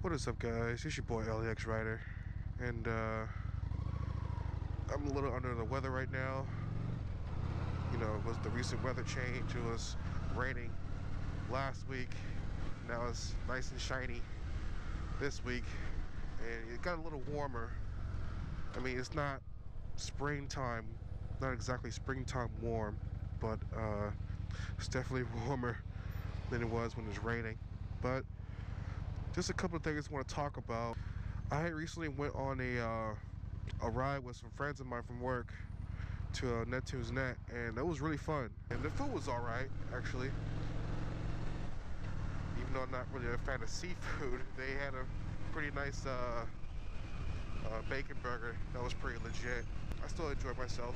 What is up, guys? It's your boy LEX Rider, and I'm a little under the weather right now. You know, it was the recent weather change. It was raining last week. Now it's nice and shiny this week, and it got a little warmer. I mean, it's not springtime, not exactly springtime warm, but it's definitely warmer than it was when it was raining. But just a couple of things I want to talk about. I recently went on a ride with some friends of mine from work to Neptune's Net, and it was really fun. And the food was alright, actually. Even though I'm not really a fan of seafood, they had a pretty nice bacon burger that was pretty legit. I still enjoyed myself,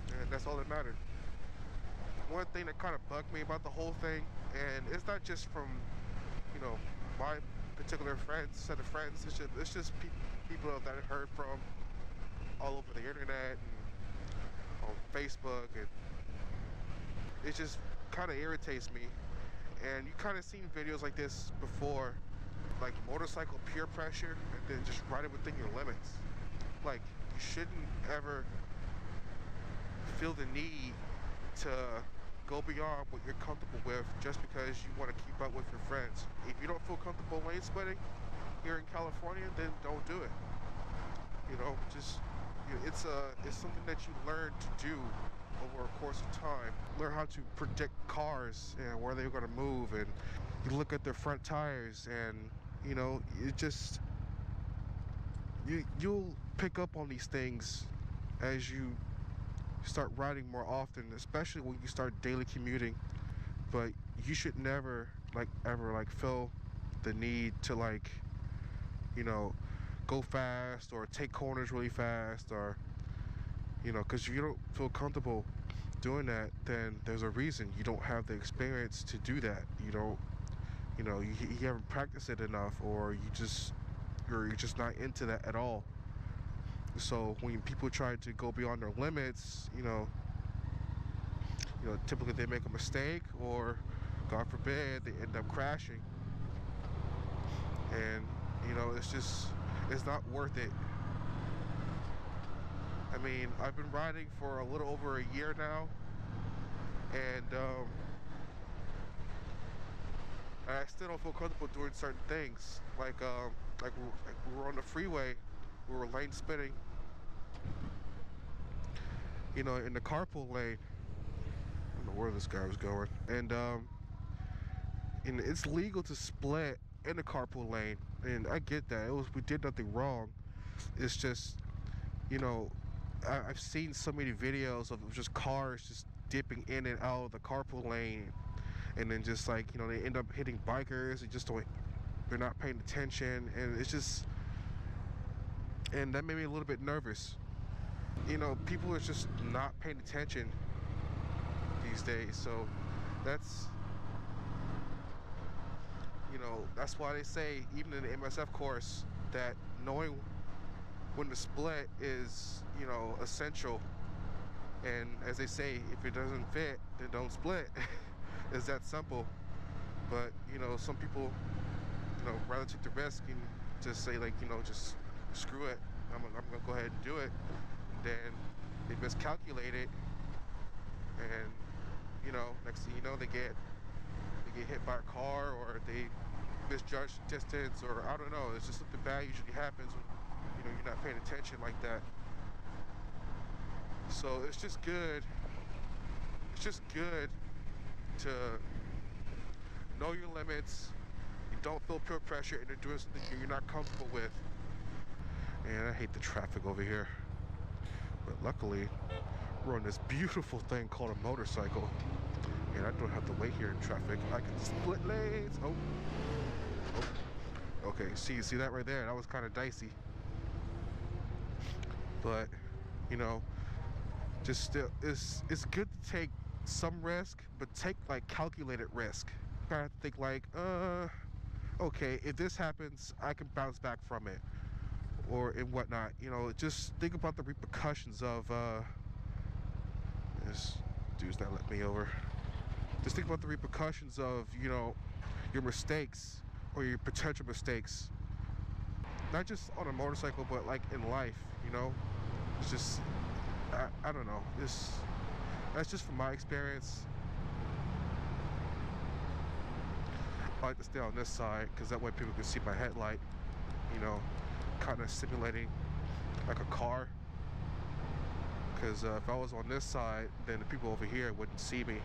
and that's all that mattered. One thing that kind of bugged me about the whole thing, and it's not just from, my particular set of friends. It's just people that I heard from all over the internet and on Facebook, and it just kind of irritates me. And you kind of seen videos like this before, like motorcycle peer pressure, and then just riding within your limits. Like, you shouldn't ever feel the need to go beyond what you're comfortable with just because you want to keep up with your friends. If you don't feel comfortable lane splitting here in California, then don't do it. It's something that you learn to do over a course of time. Learn how to predict cars and where they're going to move, and you look at their front tires, and you'll pick up on these things as you start riding more often, especially when you start daily commuting. But you should never ever feel the need to go fast or take corners really fast, or because if you don't feel comfortable doing that, then there's a reason. You don't have the experience to do that. You haven't practiced it enough, or you're just not into that at all. So when people try to go beyond their limits, typically they make a mistake, or God forbid they end up crashing. And it's not worth it. I mean, I've been riding for a little over a year now, and I still don't feel comfortable doing certain things. Like we were on the freeway, we were lane splitting, in the carpool lane. I don't know where this guy was going. And it's legal to split in the carpool lane, and I get that. We did nothing wrong. It's just, I've seen so many videos of just cars just dipping in and out of the carpool lane, and then just they end up hitting bikers. They're not paying attention, and and that made me a little bit nervous. People are just not paying attention these days. So that's why they say, even in the MSF course, that knowing when to split is essential. And as they say, if it doesn't fit, then don't split. It's that simple. But some people rather take the risk and just say just screw it, I'm gonna go ahead and do it. And then they miscalculate it, and next thing you know, they get hit by a car, or they misjudge the distance, or I don't know. It's just something bad usually happens when you're not paying attention like that. So it's just good to know your limits. You don't feel peer pressure, and you're doing something you're not comfortable with. And I hate the traffic over here, but luckily we're on this beautiful thing called a motorcycle, and I don't have to wait here in traffic. I can split lanes. Oh. Okay, see that right there? That was kind of dicey. But just still, it's good to take some risk, but take calculated risk. Kind of think okay, if this happens, I can bounce back from it, or and whatnot. Just think about the repercussions of this dude's not letting me over. Just think about the repercussions of your mistakes, or your potential mistakes. not just on a motorcycle, but like in life, you know. It's just, I don't know, that's just from my experience. I like to stay on this side because that way people can see my headlight, you know, kind of simulating like a car. Because if I was on this side, then the people over here wouldn't see me.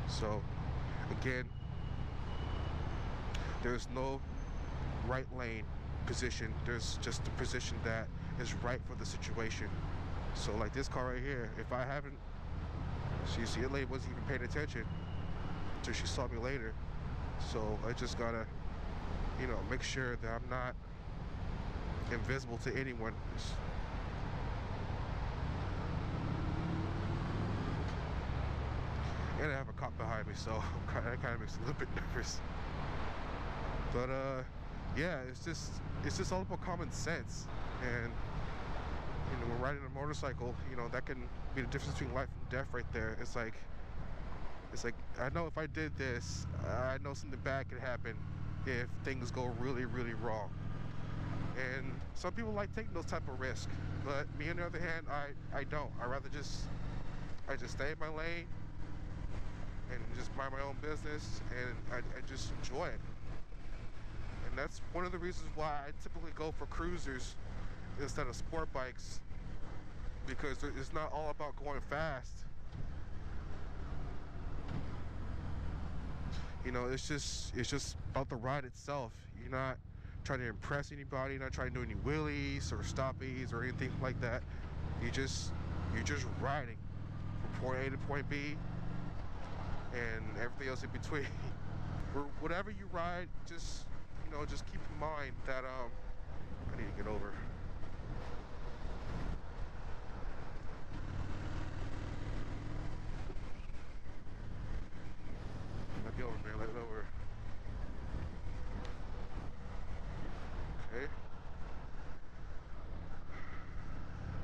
So again, there's no right lane position. There's just the position that is right for the situation. So like this car right here, if I haven't, see, the lady wasn't even paying attention until she saw me later. So I just gotta, you know, make sure that I'm not invisible to anyone. And I have a cop behind me, so that kind of makes it a little bit nervous. But yeah, it's just all about common sense. And you know, when riding a motorcycle, you know, that can be the difference between life and death right there. It's like I know if I did this, I know something bad could happen if things go really, really wrong. And some people like taking those type of risks, but me on the other hand, I don't. I just stay in my lane and just mind my own business, and I just enjoy it. And that's one of the reasons why I typically go for cruisers instead of sport bikes, because it's not all about going fast. You know, it's just about the ride itself. You're not trying to impress anybody, you're not trying to do any wheelies or stoppies or anything like that. You're just riding from point A to point B and everything else in between. Whatever you ride, just, you know, just keep in mind that I need to get over. Let me over, man. Let it over. Okay.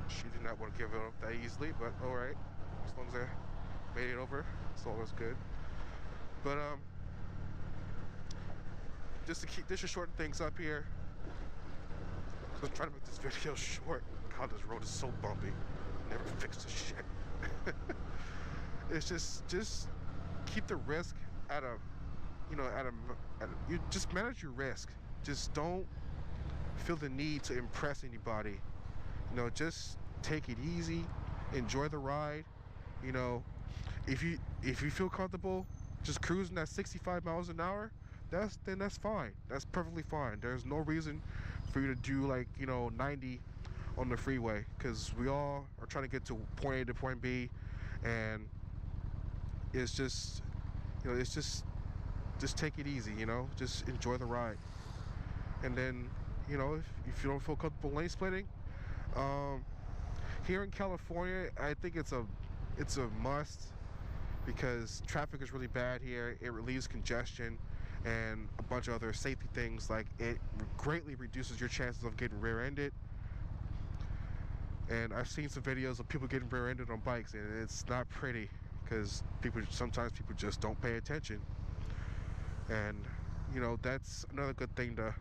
She did not want to give it up that easily, but all right. As long as I made it over, that's all that's good. But just to shorten things up here, I'm trying to make this video short. God, this road is so bumpy. Never fix this shit. It's just keep the risk at a, you know, you just manage your risk. Just don't feel the need to impress anybody. You know, just take it easy, enjoy the ride. You know, if you feel comfortable just cruising at 65 miles an hour, then that's fine. That's perfectly fine. There's no reason for you to do, like, you know, 90 on the freeway, because we all are trying to get to point A to point B, and it's just, you know, it's just take it easy, you know, just enjoy the ride. And then, you know, if you don't feel comfortable lane splitting, here in California, I think it's a must, because traffic is really bad here. It relieves congestion and a bunch of other safety things. Like, it greatly reduces your chances of getting rear-ended. And I've seen some videos of people getting rear-ended on bikes, and it's not pretty, because sometimes people just don't pay attention. And, you know, that's another good thing to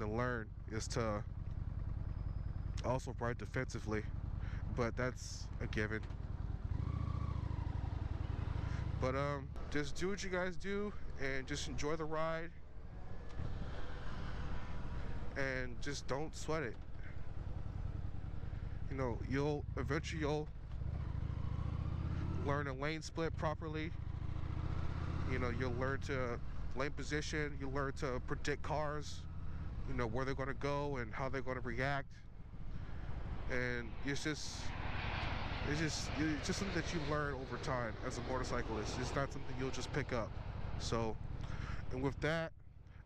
learn, is to also ride defensively. But that's a given. But just do what you guys do and just enjoy the ride, and just don't sweat it. You know, you'll eventually learn a lane split properly. You know, you'll learn to lane position, you'll learn to predict cars, you know, where they're going to go and how they're going to react. And it's just something that you learn over time as a motorcyclist. It's not something you'll just pick up. So, and with that,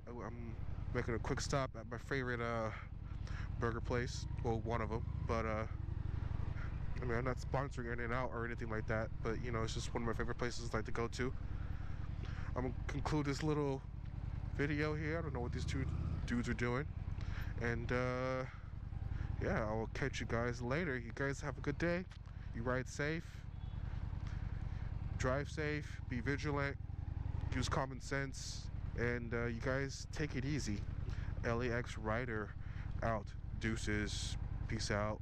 I'm making a quick stop at my favorite burger place. Well, one of them. But I mean, I'm not sponsoring In-N-Out or anything like that, but, you know, it's just one of my favorite places I like to go to. I'm gonna conclude this little video here. I don't know what these two dudes are doing, and yeah, I will catch you guys later. You guys have a good day. You ride safe, drive safe, be vigilant, use common sense, And you guys take it easy. LAX Rider out. Deuces. Peace out.